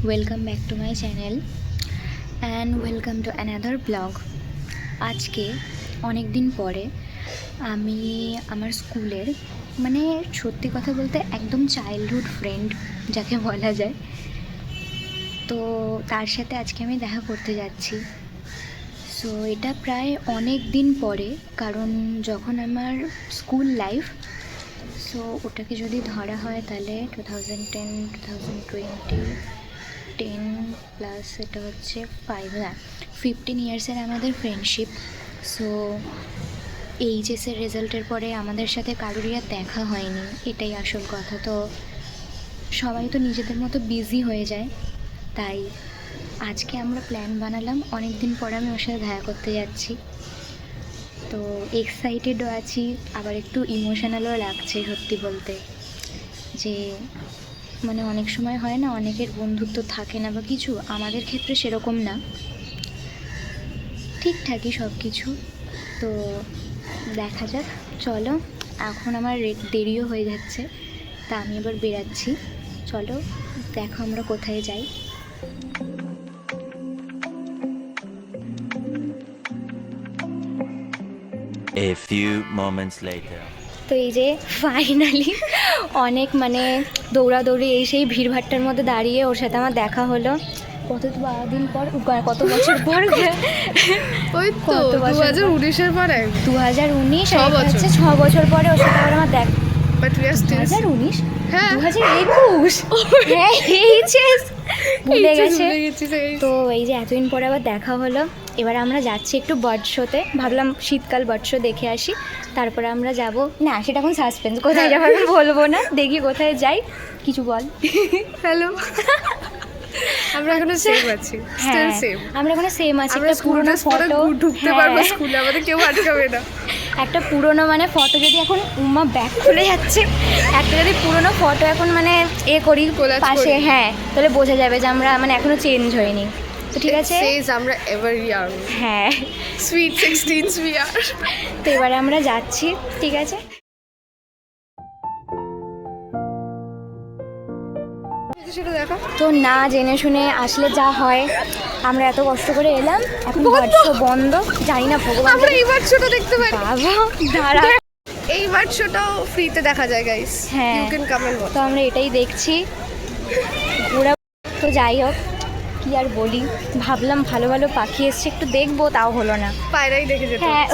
Welcome back to my channel and welcome to another blog. আজকে অনেক দিন পরে আমি আমার স্কুলের সত্যি কথা বলতে একদম চাইল্ডহুড ফ্রেন্ড যাকে বলা যায়, তো তার সাথে আজকে আমি দেখা করতে যাচ্ছি। সো এটা প্রায় অনেক দিন পরে, কারণ যখন আমার স্কুল লাইফ, সো ওটাকে যদি ধরা হয় তাহলে 2010 2020 10 প্লাস এটা হচ্ছে 15 ইয়ার্সের আমাদের ফ্রেন্ডশিপ। সো এইচএসের রেজাল্টের পরে আমাদের সাথে কারোরই আর দেখা হয়নি, এটাই আসল কথা। তো সবাই তো নিজেদের মতো বিজি হয়ে যায়, তাই আজকে আমরা প্ল্যান বানালাম, অনেক দিন পরে আমি ওর সাথে দেখা করতে যাচ্ছি। তো এক্সাইটেডও আছি, আবার একটু ইমোশনালও লাগছে সত্যি বলতে, যে অনেক সময় হয় না, অনেকের বন্ধুত্ব থাকে না বা কিছু, আমাদের ক্ষেত্রে সেরকম না, ঠিকঠাকই সব কিছু। তো দেখা যাক, চলো। এখন আমার দেরিও হয়ে যাচ্ছে, তা আমি এবার বেরাচ্ছি। চলো দেখো আমরা কোথায় যাই। A few moments later. তো এই যে ফাইনালি অনেক দৌড়াদৌড়ি এই সেই ভিড়ভাট্টার মধ্যে দাঁড়িয়ে ওর সাথে আমার দেখা হলো। দিন পর, কত বছর পর, ওই তো 2019-এর পরে 2019 হচ্ছে 6 বছর পরে ওর সাথে আবার আমার দেখা। বাট উই আর স্টিল 2019 হ্যাঁ 2021 হ্যাঁ এইচএস ভুলে গেছে। সেই তো এই যে এতদিন পরে আবার দেখা হলো। এবার আমরা যাচ্ছি একটু বার্ড শোতে, ভাবলাম শীতকাল বার্ড শো দেখে আসি, তারপরে আমরা যাব না, সেটা এখন সাসপেন্স, কোথায় যাবো আমি বলবো না, দেখি কোথায় যাই, কিছু বল। হ্যালো আমরা এখনো সেম আছি, স্টিল সেম। আমরা এখানে সেম আছি। আমরা একটা পুরোনো ফটো ঢুকতে পারবো স্কুলে, আমাদের কেউ আটকাবে না। একটা পুরোনো ফটো যদি এখন ব্যাগ খুলে যাচ্ছে, একটা যদি পুরোনো ফটো এখন করি Collage পাশে, করি। হ্যাঁ, তাহলে বোঝা যাবে যে আমরা এখনো চেঞ্জ হয়নি। তো ঠিক আছে, সেজ আমরা এভার ইয়াং, হ্যাঁ, সুইট 16s we are। তো এবারে আমরা যাচ্ছি, ঠিক আছে। সেটা দেখো তো না জেনে শুনে আসলে যা হয়, আমরা এত কষ্ট করে এলাম, এখন বার্ড শো বন্ধ, জানি না ভগবান। আমরা এইবার ছোট দেখতে পারি, বাবা দাঁড়া, এইবার ছোটও ফ্রিতে দেখা যায় গাইস, হ্যাঁ। You can come and watch. তো আমরা এটাই দেখছি, ঘোরা। তো যাই হোক, কি আর বলি, ভাবলাম ভালো ভালো পাখি এসছে, একটু দেখবো, তাও হলো না। পায়রাই দেখে যেত। হ্যাঁ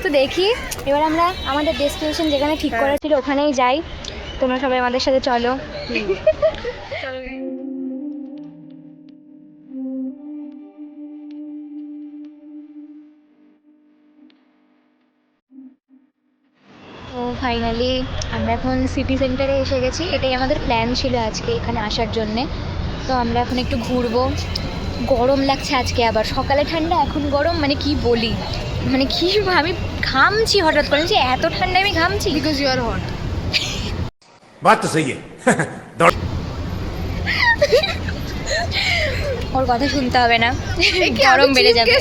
তো দেখি, এবার আমরা আমাদের ডেস্টিনেশন যেখানে ঠিক করা ছিল ওখানেই যাই। তোমরা সবাই আমাদের সাথে চলো। তো ফাইনালি আমরা এখন সিটি সেন্টারে এসে গেছি, এটাই আমাদের প্ল্যান ছিল আজকে এখানে আসার জন্যে। তো আমরা এখন একটু ঘুরবো। গরম লাগছে আজকে, আবার সকালে ঠান্ডা এখন গরম, কি বলি, কি আমি ঘামছি হঠাৎ করে, যে এত ঠান্ডায় আমি ঘামছি। Because you are hot. बात तो सही है ওর কথা শুনতে হবে না, গরম বেড়ে যাবে।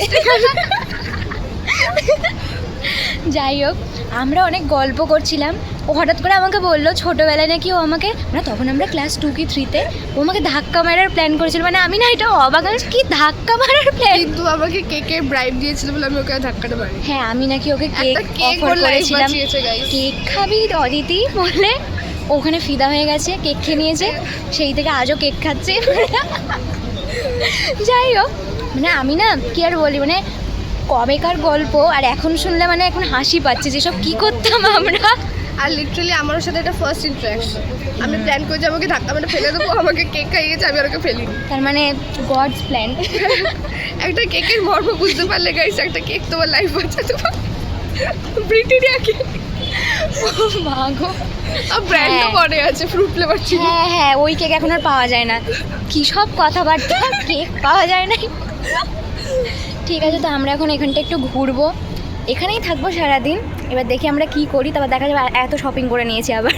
যাই হোক, আমরা অনেক গল্প করছিলাম, ও হঠাৎ করে আমাকে বললো ছোটোবেলায় নাকি ও আমাকে, তখন আমরা ক্লাস 2 কি 3-তে, ও আমাকে ধাক্কা মারার প্ল্যান করেছিল। আমি না, এটা অবাক, কি ধাক্কা মারার প্ল্যান। কিন্তু আমাকে কেকে ব্রাইব দিয়েছিল বলে আমি ওকে ধাক্কাটা মারি। হ্যাঁ, আমি নাকি ওকে কেক একটা কেক অফার ওর লাইফ করেছিলাম, বাঁচিয়েছে গাইস। কেক খাবি অদিতি বলে ওখানে ফিদা হয়ে গেছে, কেক খেয়ে নিয়েছে, সেই থেকে আজও কেক খাচ্ছে। যাই হোক, আমি না কি আর বলি, কবেকার গল্প, আর এখন শুনলে এখন হাসি পাচ্ছে, যেসব কি করতাম আমরা। আর লিটারালি আমার ওর সাথে এটা ফার্স্ট ইন্টারাকশন। আমি প্ল্যান করেছি আমাকে ধাক্কা মেরে ফেলে দেবো, আমাকে কেক খাইয়েছে, আমি আর ওকে ফেলি। তার গডস প্ল্যান। একটা কেকের মর্ম বুঝতে পারলে গাইস, একটা কেক তোমার লাইফ বাঁচাতে পারে। ব্রিটানিয়া কেক, মাগো, আর ব্র্যান্ডও হ্যাঁ। পরে আছে, ফ্রুট ফ্লেভার ছিল। হ্যাঁ হ্যাঁ, ওই কেক এখন আর পাওয়া যায় না, কী সব কথাবার্তা, কেক পাওয়া যায় না। ঠিক আছে, তো আমরা এখন এখানটা একটু ঘুরবো, এখানেই থাকবো সারাদিন। এবার দেখি আমরা কি করি, তারপর দেখা যাবে। এত শপিং করে নিয়েছি আবার।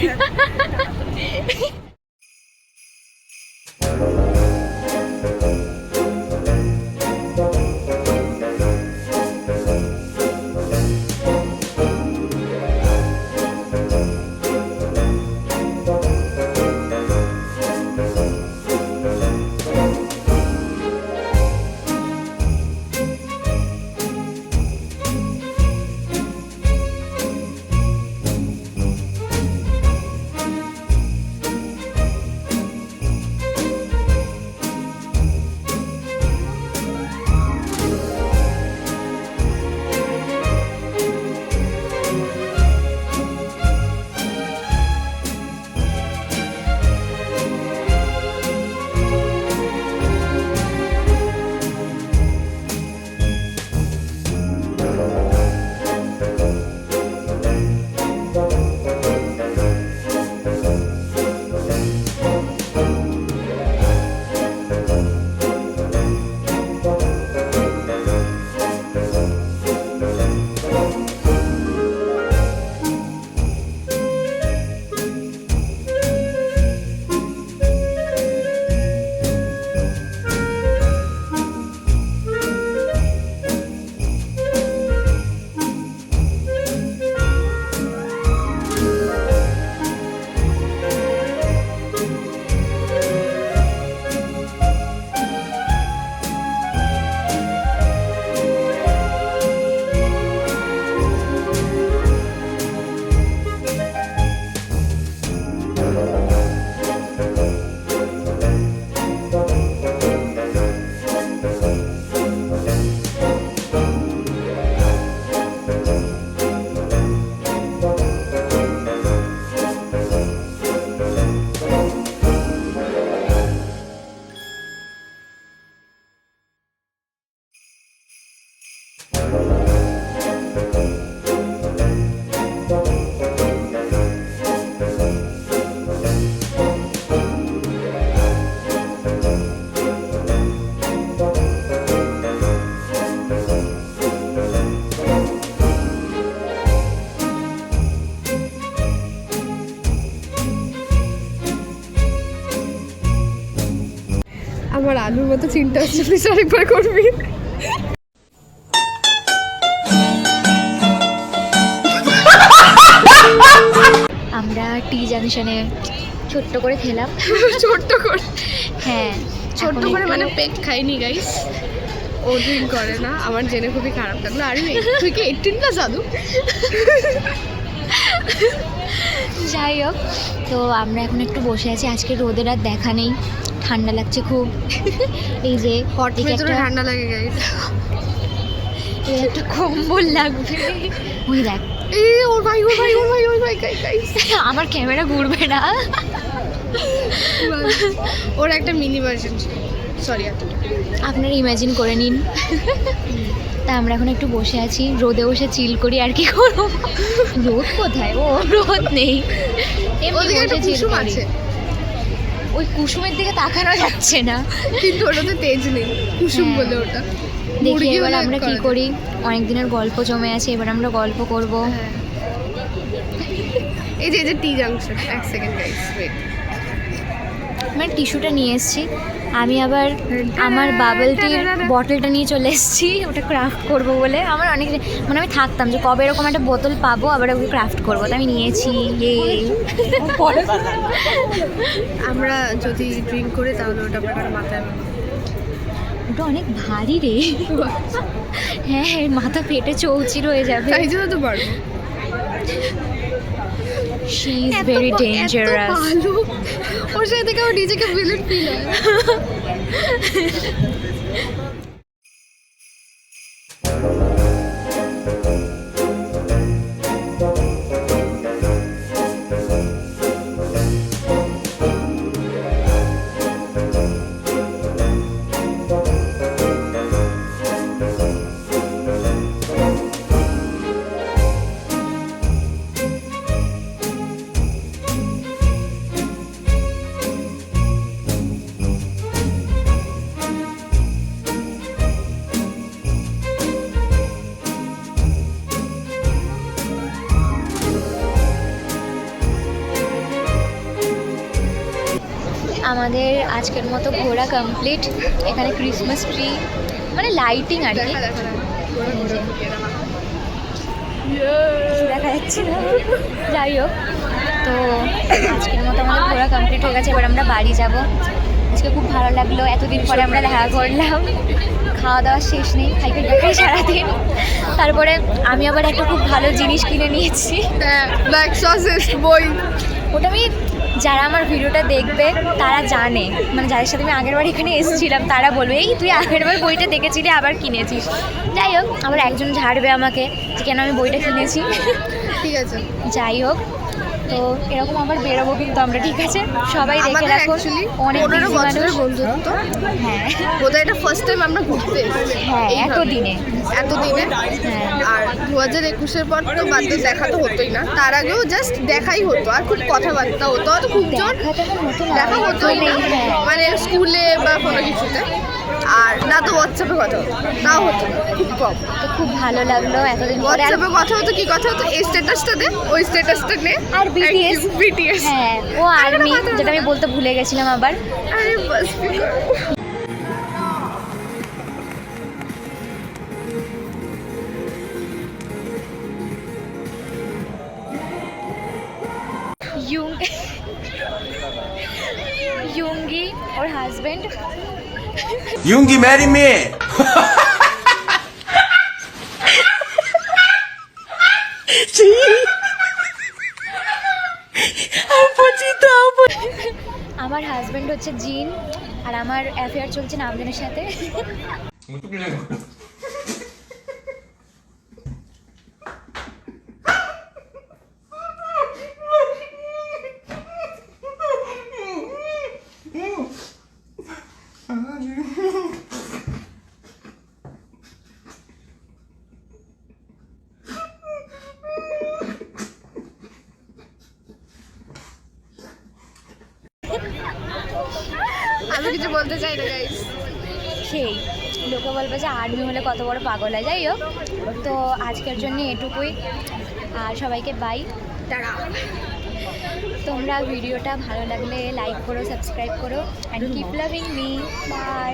আমার আলুর মতো চিন্তা হচ্ছে, প্লিজ আরেকবার করবি। আমরা টি জাংশনে ছোট্ট করে খেলাম। ছোট্ট করে, হ্যাঁ, ছোট্ট এখন করে একটু- মানে পেট খাইনি গাইস, ও ড্রিঙ্ক করে না, আমার জেনে খুবই খারাপ লাগলো। আর তুই কি 18+ আদু? যাই হোক, তো আমরা এখন একটু বসে আছি। আজকে রোদের আর দেখা নেই, ঠান্ডা লাগছে খুব। এই যে হট এদিকে ভেতরে একটা- ঠান্ডা লাগে গাইস। এই একটা কম্বল লাগবে। ওই দেখ, এই ওর ভাই গাইস, আমার ক্যামেরা ঘুরবে না। ওর একটা মিনি ভার্সন ছিল, সরি আপনারা ইমাজিন করে নিন। তা আমরা এখন একটু বসে আছি, রোদে বসে চিল করি, আর কি করবো। রোদ কোথায়? ও রোদ নেই, এমনি ওদিকে একটা বসে chill কুসুম করি। আছে, ওই কুসুমের দিকে তাকানো যাচ্ছে না। কিন্তু ওটাতে তেজ নেই, কুসুম হ্যাঁ। বলে ওটা। দেখি মুরগি এবার হলে আমরা কি করা করি। অনেক দিনের গল্প জমে আছে, এবার আমরা গল্প করব। হ্যাঁ। এই যে টি জাংশন, এক সেকেন্ড গাইস ওয়েট। মানে টিস্যুটা নিয়ে এসেছি, আমি আবার আমার বাবল টির বটলটা নিয়ে চলে এসেছি, ওটা ক্রাফট করব বলে। আমার অনেক মানে আমি থাকতাম যে কবে এরকম একটা বোতল পাবো, আবার ওগুলো ক্রাফট করবো, তো আমি নিয়েছি। আমরা যদি ড্রিঙ্ক করি তাহলে ওটা আপনার মাথায় মারবো। ওটা অনেক ভারী রে। হ্যাঁ হ্যাঁ, মাথা ফেটে চৌচির হয়ে যাবে। তাই জন্য তো পারবো। She is very dangerous. ভালো, ওর সাথে থেকে আমার নিজেকে ভিলেন ফিল হয়। আমাদের আজকের মতো ঘোরা কমপ্লিট। এখানে ক্রিসমাস ট্রি মানে লাইটিং আর কি দেখা দেখা দেখা যাচ্ছে না। যাই হোক, তো আজকের মতো আমাদের ঘোরা কমপ্লিট হয়ে গেছে, এবার আমরা বাড়ি যাব। আজকে খুব ভালো লাগলো, এতদিন পরে আমরা দেখা করলাম। খাওয়া দাওয়া শেষ নেই, খাইতে দেখাই সারাদিন। তারপরে আমি আবার একটা খুব ভালো জিনিস কিনে নিয়েছি। হ্যাঁ, ব্ল্যাক সসেস বই। ওটা আমি, যারা আমার ভিডিওটা দেখবে তারা জানে, মানে যাদের সাথে আমি আগেরবার এখানে এসেছিলাম তারা বলবে, এই তুই আগেরবার বইটা দেখেছিলি আবার কিনেছিস। যাই হোক, আবার একজন ঝাড়বে আমাকে যে কেন আমি বইটা কিনেছি। ঠিক আছে, যাই হোক, তো এরকম আবার বেরোবো কিন্তু আমরা, ঠিক আছে? সবাই দেখে আমাদের রাখুন, অ্যাকচুয়ালি অনেক 15 busy বছরের মানুষ। বন্ধুত্ব। হ্যাঁ বোধহয় এটা ফার্স্ট টাইম আমরা ঘুরতে এসেছি। হ্যাঁ, এইভাবে। এতদিনে। এতদিনে। হ্যাঁ। আর 2021-এর পর তো বাধ্য দেখা তো হতোই না, তার আগেও জাস্ট দেখাই হতো, আর খুব কথাবার্তা হতো, হয়তো খুব জোর দেখাটা তো নতুন দেখা হতোই না, হ্যাঁ। মানে স্কুলে বা কোনো কিছুতে। আর না তো হোয়াটসঅ্যাপে কথা হতো, তাও হতো না, খুব কম। তো খুব ভালো লাগলো এতদিন পরে। আর হোয়াটসঅ্যাপে কথা হতো, কি কথা হতো, এই স্ট্যাটাসটা দে, ওই স্ট্যাটাসটা নে, আর BTS। বিটিএস। হ্যাঁ, ও আর্মি, যেটা আমি বলতে ভুলে গেছিলাম আবার। আরে বাস ইয়ুঙ্গি ওর হাজবেন্ড। Yungi, marry me. আমার হাজবেন্ড হচ্ছে জিন, আর আমার অ্যাফেয়ার চলছে নামদিনের সাথে। আমি কিছু বলতে চাই না গাইস। সেই লোকে বলবে যে আর্মি হলে কত বড় পাগল হয়। যাই হোক, তো আজকের জন্য এটুকুই, আর সবাইকে বাই। টাটা। তোমরা ভিডিওটা ভালো লাগলে লাইক করো, সাবস্ক্রাইব করো, and keep loving me. By.